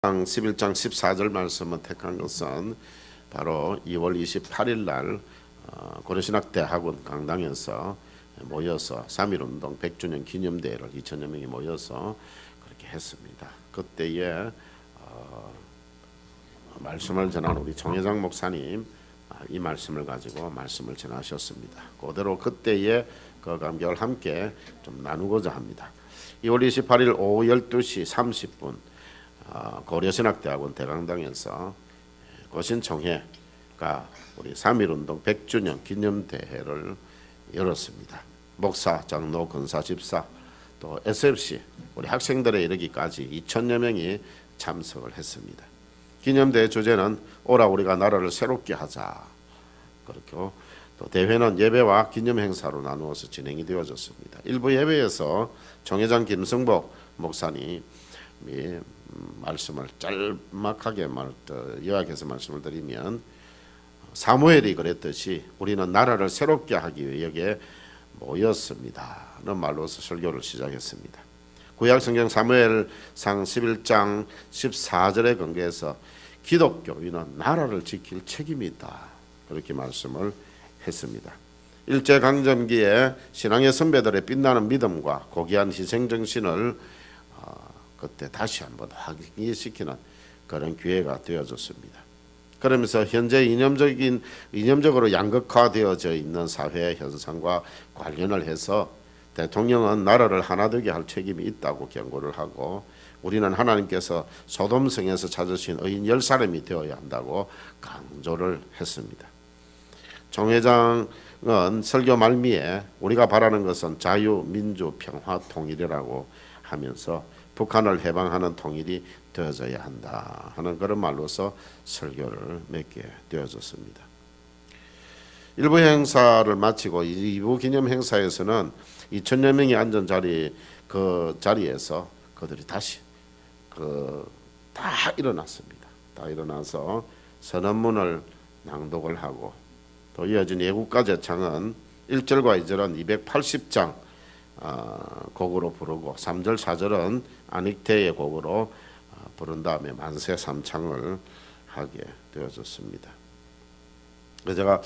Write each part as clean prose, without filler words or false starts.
11장 14절 말씀을 택한 것은 바로 2월 28일 날 고려신학대학원 강당에서 모여서 3.1운동 100주년 기념대회를 2천여 명이 모여서 그렇게 했습니다. 그때에 말씀을 전한 우리 정혜장 목사님 이 말씀을 가지고 말씀을 전하셨습니다. 그대로 그때의 그 감격을 함께 좀 나누고자 합니다. 2월 28일 오후 12시 30분 고려신학대학원 대강당에서 고신총회가 우리 3.1운동 100주년 기념대회를 열었습니다. 목사, 장로, 권사, 집사 또 SFC 우리 학생들에 이르기까지 2천여 명이 참석을 했습니다. 기념대회 주제는 오라 우리가 나라를 새롭게 하자. 그렇고 또 대회는 예배와 기념행사로 나누어서 진행이 되어졌습니다. 일부 예배에서 정회장 김성복 목사님이 말씀을 짤막하게 요약해서 말씀을 드리면 사무엘이 그랬듯이 우리는 나라를 새롭게 하기 위해 여기에 모였습니다는 말로서 설교를 시작했습니다. 구약성경 사무엘상 11장 14절에 근거해서 기독교인은 나라를 지킬 책임이 있다 그렇게 말씀을 했습니다. 일제강점기에 신앙의 선배들의 빛나는 믿음과 고귀한 희생정신을 그때 다시 한번 확인시키는 그런 기회가 되어졌습니다. 그러면서 현재 이념적으로 양극화되어져 있는 사회 현상과 관련을 해서 대통령은 나라를 하나 되게 할 책임이 있다고 경고를 하고 우리는 하나님께서 소돔성에서 찾으신 의인 10사람이 되어야 한다고 강조를 했습니다. 정 회장은 설교 말미에 우리가 바라는 것은 자유, 민주, 평화, 통일이라고 하면서 북한을 해방하는 통일이 되어져야 한다 하는 그런 말로서 설교를 맺게 되어졌습니다. 1부 행사를 마치고 2부 기념 행사에서는 2천여 명이 앉은 그 자리에서 그들이 다시 다 일어났습니다. 다 일어나서 선언문을 낭독을 하고 또 이어진 예국가 제창은 1절과 2절은 280장 곡으로 부르고 3절 4절은 안익태의 곡으로 부른 다음에 만세 삼창을 하게 되어졌습니다. 제가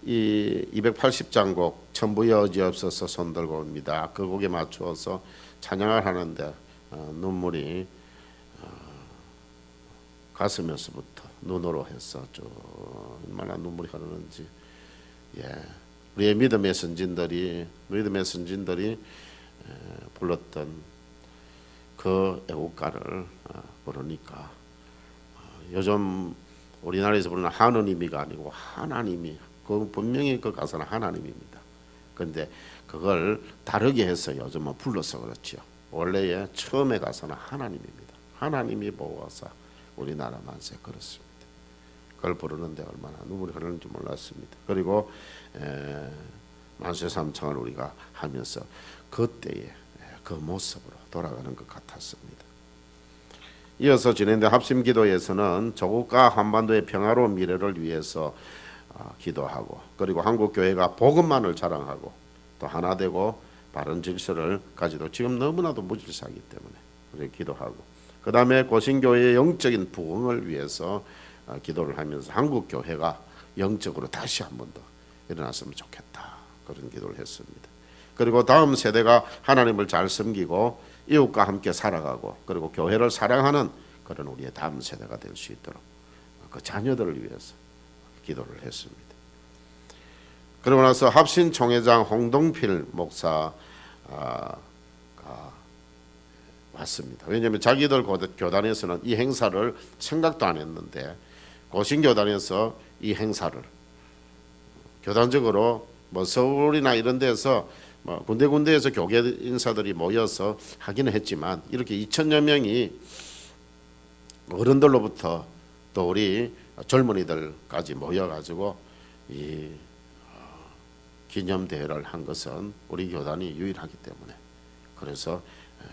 이 280장 곡 천부의 여지없어서 손들고 옵니다. 그 곡에 맞추어서 찬양을 하는데 눈물이 가슴에서부터 눈으로 해서 얼마나 눈물이 흐르는지 우리의 믿음의 선진들이 불렀던 그 애국가를 부르니까 요즘 우리나라에서 부르는 하느님이가 아니고 하나님이 분명히 그 가사는 하나님입니다. 그런데 그걸 다르게 해서 요즘은 불러서 그렇죠. 원래의 처음의 가사는 하나님입니다. 하나님이 보호하사 우리나라 만세 그렇습니다. 그걸 부르는데 얼마나 눈물이 흐르는지 몰랐습니다. 그리고 만세 삼창을 우리가 하면서 그때의 그 모습으로 돌아가는 것 같았습니다. 이어서 진행된 합심기도에서는 조국과 한반도의 평화로운 미래를 위해서 기도하고 그리고 한국교회가 복음만을 자랑하고 또 하나 되고 바른 질서를 가지고 지금 너무나도 무질서하기 때문에 우리 기도하고 그 다음에 고신교회의 영적인 부흥을 위해서 기도를 하면서 한국교회가 영적으로 다시 한 번 더 일어났으면 좋겠다 그런 기도를 했습니다. 그리고 다음 세대가 하나님을 잘 섬기고 이웃과 함께 살아가고 그리고 교회를 사랑하는 그런 우리의 다음 세대가 될 수 있도록 그 자녀들을 위해서 기도를 했습니다. 그러고 나서 합신총회장 홍동필 목사가 왔습니다. 왜냐하면 자기들 교단에서는 이 행사를 생각도 안 했는데 고신교단에서 이 행사를 교단적으로 서울이나 이런 데서 군데군데에서 교계 인사들이 모여서 하기는 했지만 이렇게 2천여 명이 어른들로부터 또 우리 젊은이들까지 모여가지고 이 기념대회를 한 것은 우리 교단이 유일하기 때문에 그래서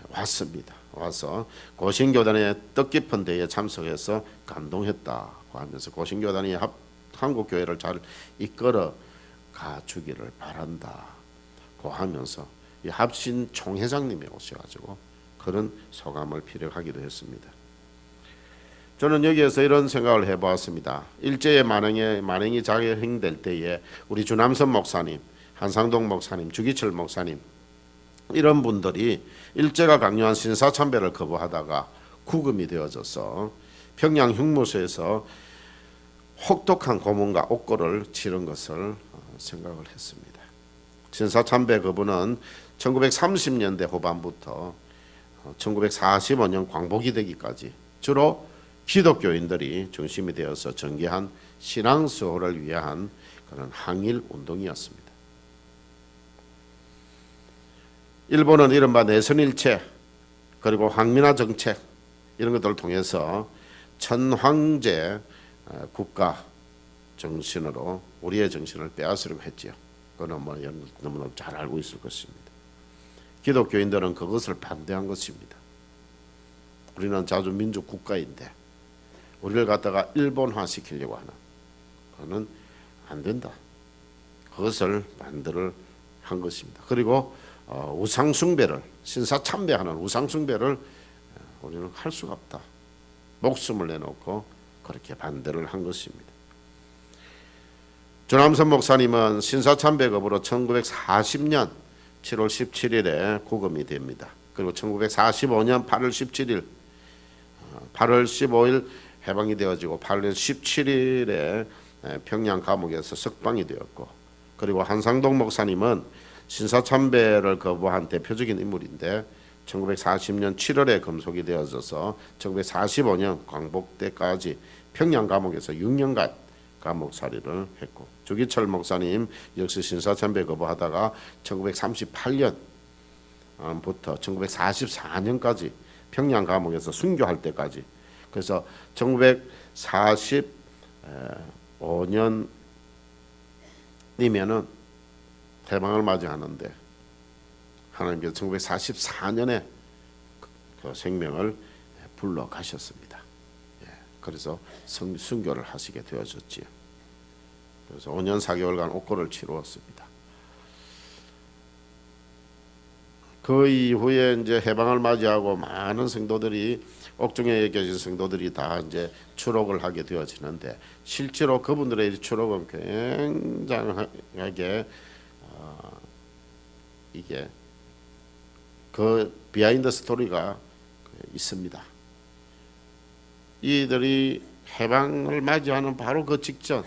왔습니다. 와서 고신교단의 뜻깊은 대회에 참석해서 감동했다고 하면서 고신교단이 한국교회를 잘 이끌어 가주기를 바란다고 하면서 이 합신 총회장님이 오셔가지고 그런 소감을 피력하기도 했습니다. 저는 여기에서 이런 생각을 해보았습니다. 일제의 만행이 자행될 때에 우리 주남선 목사님, 한상동 목사님, 주기철 목사님 이런 분들이 일제가 강요한 신사참배를 거부하다가 구금이 되어져서 평양 흉무소에서 혹독한 고문과 옥고를 치른 것을 생각을 했습니다. 신사참배 거부는 1930년대 후반부터 1945년 광복이 되기까지 주로 기독교인들이 중심이 되어서 전개한 신앙수호를 위한 그런 항일 운동이었습니다. 일본은 이른바 내선일체 그리고 황민화 정책 이런 것들을 통해서 천황제 국가 정신으로 우리의 정신을 빼앗으려고 했지요. 그건 너무나 잘 알고 있을 것입니다. 기독교인들은 그것을 반대한 것입니다. 우리는 자주민주 국가인데 우리를 갖다가 일본화 시키려고 하는 그거는 안 된다. 그것을 반대를 한 것입니다. 그리고 우상숭배를 신사참배하는 우상숭배를 우리는 할 수가 없다. 목숨을 내놓고 그렇게 반대를 한 것입니다. 주남선 목사님은 신사참배 거부로 1940년 7월 17일에 구금이 됩니다. 그리고 1945년 8월 17일, 8월 15일 해방이 되어지고 8월 17일에 평양 감옥에서 석방이 되었고, 그리고 한상동 목사님은 신사참배를 거부한 대표적인 인물인데 1940년 7월에 금속이 되어져서 1945년 광복 때까지 평양 감옥에서 6년간 감옥살이를 했고, 주기철 목사님 역시 신사참배 거부하다가 1938년부터 1944년까지 평양 감옥에서 순교할 때까지, 그래서 1945년이면은 해방을 맞이하는데 하나님께서 1944년에 그 생명을 불러 가셨습니다. 그래서 순교를 하시게 되어졌지요. 그래서 5년 4개월간 옥고를 치루었습니다. 그 이후에 이제 해방을 맞이하고 많은 성도들이, 옥중에 계신 성도들이 다 이제 추록을 하게 되어지는데, 실제로 그분들의 추록은 굉장하게 이게 그 비하인드 스토리가 있습니다. 이들이 해방을 맞이하는 바로 그 직전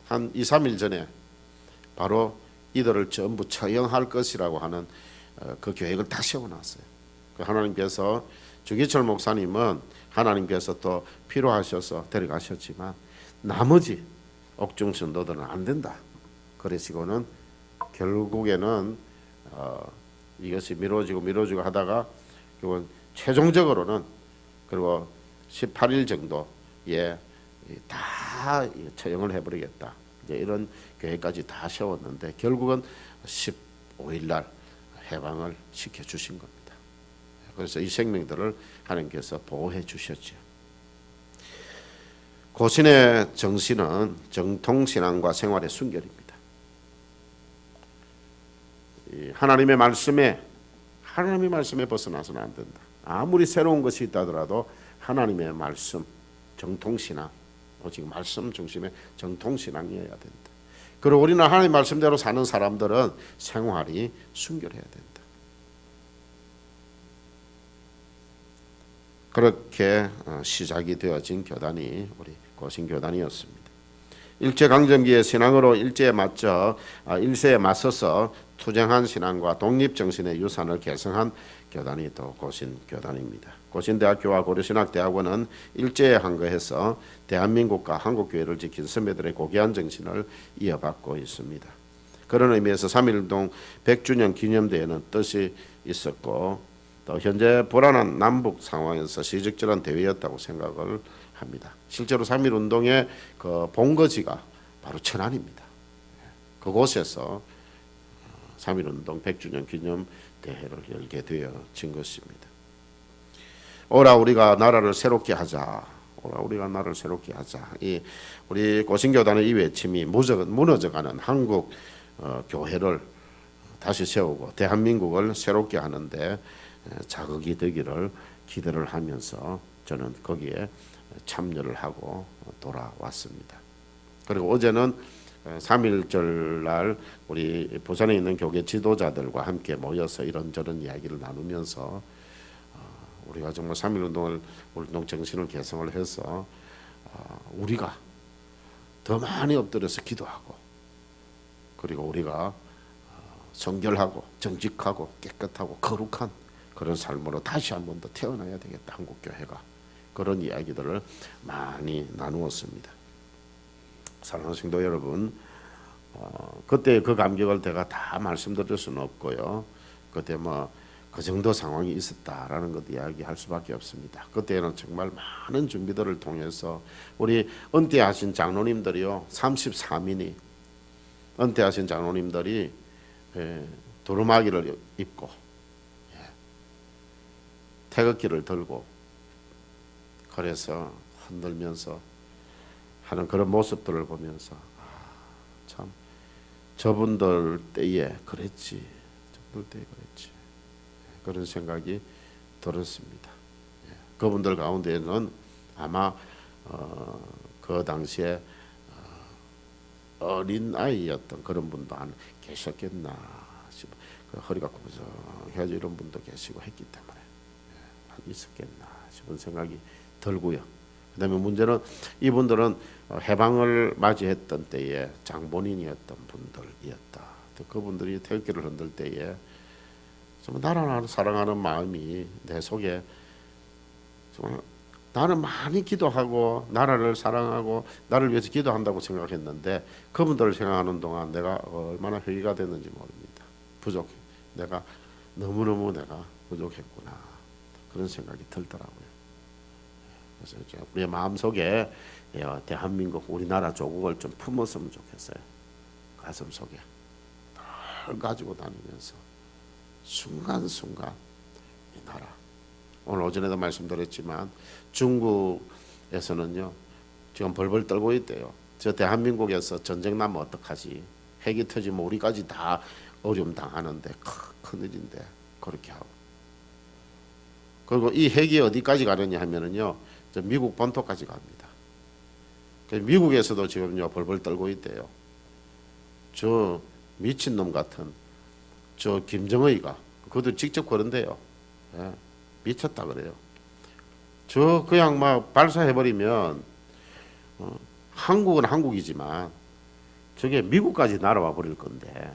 한 2, 3일 전에 바로 이들을 전부 처형할 것이라고 하는 그 계획을 다 세워놨어요. 하나님께서 주기철 목사님은 하나님께서 또 필요하셔서 데려가셨지만 나머지 옥중 성도들은 안 된다. 그러시고는 결국에는 이것이 미뤄지고 하다가 결국은 최종적으로는 그리고 18일 정도에 다 처형을 해버리겠다. 이제 이런 계획까지 다 세웠는데 결국은 15일 날 해방을 시켜주신 겁니다. 그래서 이 생명들을 하나님께서 보호해 주셨죠. 고신의 정신은 정통신앙과 생활의 순결입니다. 하나님의 말씀에 벗어나서는 안 된다. 아무리 새로운 것이 있다더라도 하나님의 말씀, 정통신앙, 오직 말씀 중심의 정통신앙이어야 된다. 그리고 우리는 하나님 말씀대로 사는 사람들은 생활이 순결해야 된다. 그렇게 시작이 되어진 교단이 우리 고신교단이었습니다. 일제강점기의 신앙으로 일제에 맞서서 투쟁한 신앙과 독립정신의 유산을 계승한 교단이 또 고신교단입니다. 고신대학교와 고려신학대학원은 일제에 한거해서 대한민국과 한국교회를 지킨 선배들의 고귀한 정신을 이어받고 있습니다. 그런 의미에서 3.1운동 100주년 기념대회는 뜻이 있었고, 또 현재 불안한 남북 상황에서 시적절한 대회였다고 생각을 합니다. 실제로 3.1운동의 그 본거지가 바로 천안입니다. 그곳에서 3.1운동 100주년 기념대회를 열게 되어진 것입니다. 오라 우리가 나라를 새롭게 하자. 오라 우리가 나라를 새롭게 하자. 이 우리 고신교단의 이 외침이 무너져가는 한국 교회를 다시 세우고 대한민국을 새롭게 하는데 자극이 되기를 기대를 하면서 저는 거기에 참여를 하고 돌아왔습니다. 그리고 어제는 3.1절 날 우리 부산에 있는 교계 지도자들과 함께 모여서 이런저런 이야기를 나누면서 우리가 정말 3.1운동을 운동 정신을 개성을 해서 우리가 더 많이 엎드려서 기도하고 그리고 우리가 정결하고 정직하고 깨끗하고 거룩한 그런 삶으로 다시 한 번 더 태어나야 되겠다. 한국교회가 그런 이야기들을 많이 나누었습니다. 사랑하는 성도 여러분, 그때 그 감격을 제가 다 말씀드릴 수는 없고요. 그때 그 정도 상황이 있었다라는 것 이야기할 수밖에 없습니다. 그때는 정말 많은 준비들을 통해서 우리 은퇴하신 장로님들이요, 33인이 은퇴하신 장로님들이 두루마기를 입고 태극기를 들고 그래서 흔들면서 하는 그런 모습들을 보면서 참 저분들 때에 그랬지, 저분들 때에 그랬지 그런 생각이 들었습니다. 그분들 가운데는 아마 그 당시에 어린 아이였던 그런 분도 안 계셨겠나 싶어. 허리가 구부정해져 이런 분도 계시고 했기 때문에 있었겠나 싶은 생각이 들고요. 그다음에 문제는 이분들은 해방을 맞이했던 때에 장본인이었던 분들이었다. 그분들이 태극기를 흔들 때에 정말 나라를 사랑하는 마음이 내 속에 정말 나는 많이 기도하고 나라를 사랑하고 나를 위해서 기도한다고 생각했는데 그분들을 생각하는 동안 내가 얼마나 회개가 됐는지 모릅니다. 부족해. 내가 너무너무 내가 부족했구나. 그런 생각이 들더라고요. 그래서 우리의 마음속에 대한민국 우리나라 조국을 좀 품었으면 좋겠어요. 가슴 속에 늘 가지고 다니면서 순간순간 이 나라 오늘 오전에도 말씀드렸지만 중국에서는요 지금 벌벌 떨고 있대요. 저 대한민국에서 전쟁 나면 어떡하지? 핵이 터지면 우리까지 다 어려움 당하는데 큰일인데 그렇게 하고 그리고 이 핵이 어디까지 가느냐 하면은요 저 미국 본토까지 갑니다. 미국에서도 지금요 벌벌 떨고 있대요. 저 미친놈 같은 저 김정의가 그것도 직접 그런데요. 예, 미쳤다 그래요. 저 그냥 막 발사해버리면 한국은 한국이지만 저게 미국까지 날아와 버릴 건데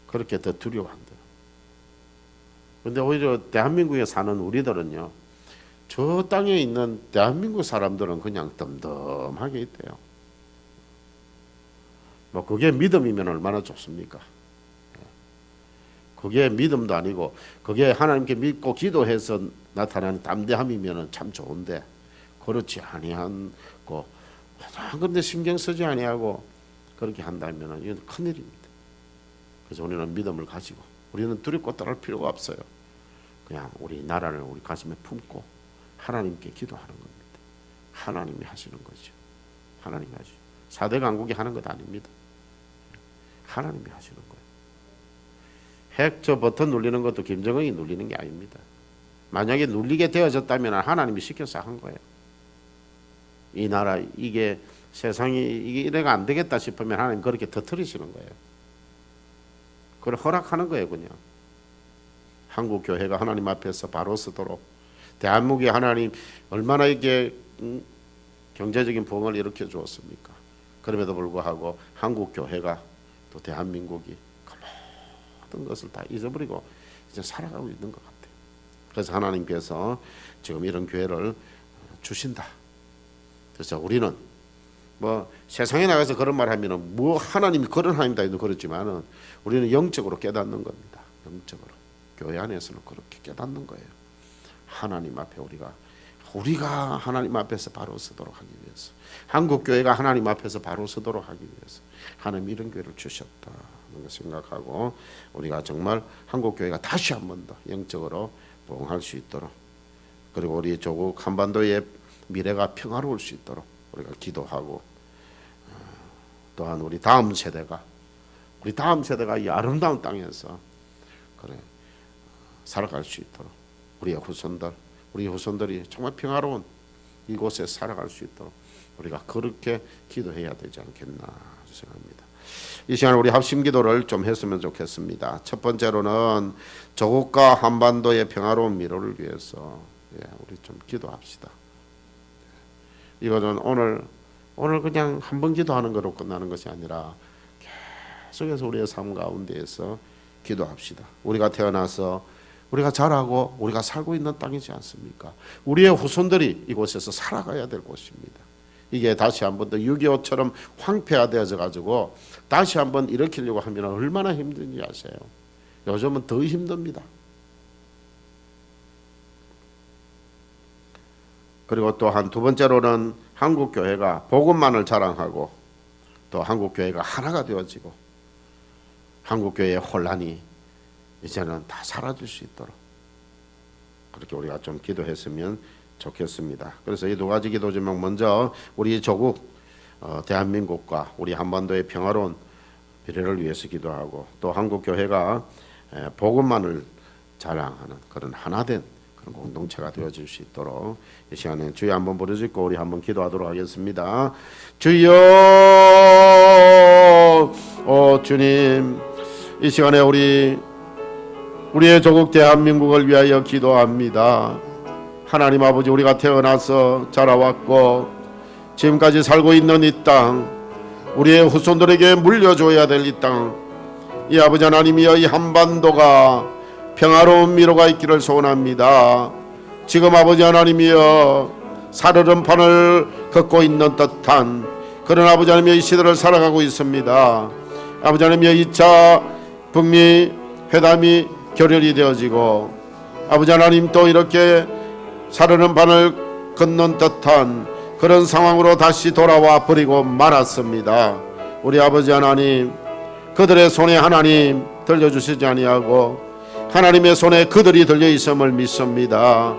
그렇게 더 두려워한대요. 그런데 오히려 대한민국에 사는 우리들은요 저 땅에 있는 대한민국 사람들은 그냥 덤덤하게 있대요. 뭐 그게 믿음이면 얼마나 좋습니까? 그게 믿음도 아니고 그게 하나님께 믿고 기도해서 나타나는 담대함이면 참 좋은데 그렇지 아니한 거 그런데 신경 쓰지 아니하고 그렇게 한다면 이건 큰일입니다. 그래서 우리는 믿음을 가지고 우리는 두렵고 떨할 필요가 없어요. 그냥 우리 나라를 우리 가슴에 품고 하나님께 기도하는 겁니다. 하나님이 하시는 거죠. 하나님이 하시죠. 4대 강국이 하는 것 아닙니다. 하나님이 하시는 거예요. 핵 저 버튼 눌리는 것도 김정은이 눌리는 게 아닙니다. 만약에 눌리게 되어졌다면 하나님이 시켜서 한 거예요. 이 나라 이게 세상이 이게 이래가 안 되겠다 싶으면 하나님 그렇게 터뜨리시는 거예요. 그걸 허락하는 거예요, 그냥. 한국 교회가 하나님 앞에서 바로 서도록 대한민국이 하나님 얼마나 이게 경제적인 부흥을 일으켜 주었습니까? 그럼에도 불구하고 한국 교회가 또 대한민국이 모든 것을 다 잊어버리고 이제 살아가고 있는 것 같아요. 그래서 하나님께서 지금 이런 교회를 주신다. 그래서 우리는 뭐 세상에 나가서 그런 말 하면은 뭐 하나님이 그런 하나님다 해도 그렇지만은 우리는 영적으로 깨닫는 겁니다. 영적으로 교회 안에서는 그렇게 깨닫는 거예요. 하나님 앞에 우리가 하나님 앞에서 바로 서도록 하기 위해서 한국 교회가 하나님 앞에서 바로 서도록 하기 위해서 하나님 이런 교회를 주셨다. 생각하고 우리가 정말 한국 교회가 다시 한 번 더 영적으로 부흥할 수 있도록 그리고 우리 조국 한반도의 미래가 평화로울 수 있도록 우리가 기도하고 또한 우리 다음 세대가 이 아름다운 땅에서 그래 살아갈 수 있도록 우리의 우리 후손들이 정말 평화로운 이곳에 살아갈 수 있도록 우리가 그렇게 기도해야 되지 않겠나 생각합니다. 이 시간에 우리 합심 기도를 좀 했으면 좋겠습니다. 첫 번째로는 조국과 한반도의 평화로운 미래를 위해서 우리 좀 기도합시다. 이거는 오늘 그냥 한 번 기도하는 거로 끝나는 것이 아니라 계속해서 우리의 삶 가운데에서 기도합시다. 우리가 태어나서 우리가 자라고 우리가 살고 있는 땅이지 않습니까? 우리의 후손들이 이곳에서 살아가야 될 곳입니다. 이게 다시 한번 더 6.25처럼 황폐화되어져 가지고 다시 한번 일으키려고 하면 얼마나 힘든지 아세요? 요즘은 더 힘듭니다. 그리고 또한 두 번째로는 한국 교회가 복음만을 자랑하고 또 한국 교회가 하나가 되어지고 한국 교회의 혼란이 이제는 다 사라질 수 있도록 그렇게 우리가 좀 기도했으면 좋겠습니다. 그래서 이 두 가지 기도 제목, 먼저 우리 조국 대한민국과 우리 한반도의 평화로운 미래를 위해서 기도하고, 또 한국 교회가 복음만을 자랑하는 그런 하나된 그런 공동체가 되어질 수 있도록 이 시간에 주여 한번 부르짖고 우리 한번 기도하도록 하겠습니다. 주여, 주님, 이 시간에 우리의 조국 대한민국을 위하여 기도합니다. 하나님 아버지, 우리가 태어나서 자라왔고 지금까지 살고 있는 이 땅, 우리의 후손들에게 물려줘야 될 이 땅, 이 아버지 하나님이여, 이 한반도가 평화로운 미로가 있기를 소원합니다. 지금 아버지 하나님이여, 살얼음판을 걷고 있는 듯한 그런 아버지 하나님이여 이 시대를 살아가고 있습니다. 아버지 하나님이여, 2차 북미 회담이 결렬이 되어지고 아버지 하나님 또 이렇게 살얼음판을 걷는 듯한 그런 상황으로 다시 돌아와 버리고 말았습니다. 우리 아버지 하나님, 그들의 손에 하나님 들려주시지 아니하고 하나님의 손에 그들이 들려 있음을 믿습니다.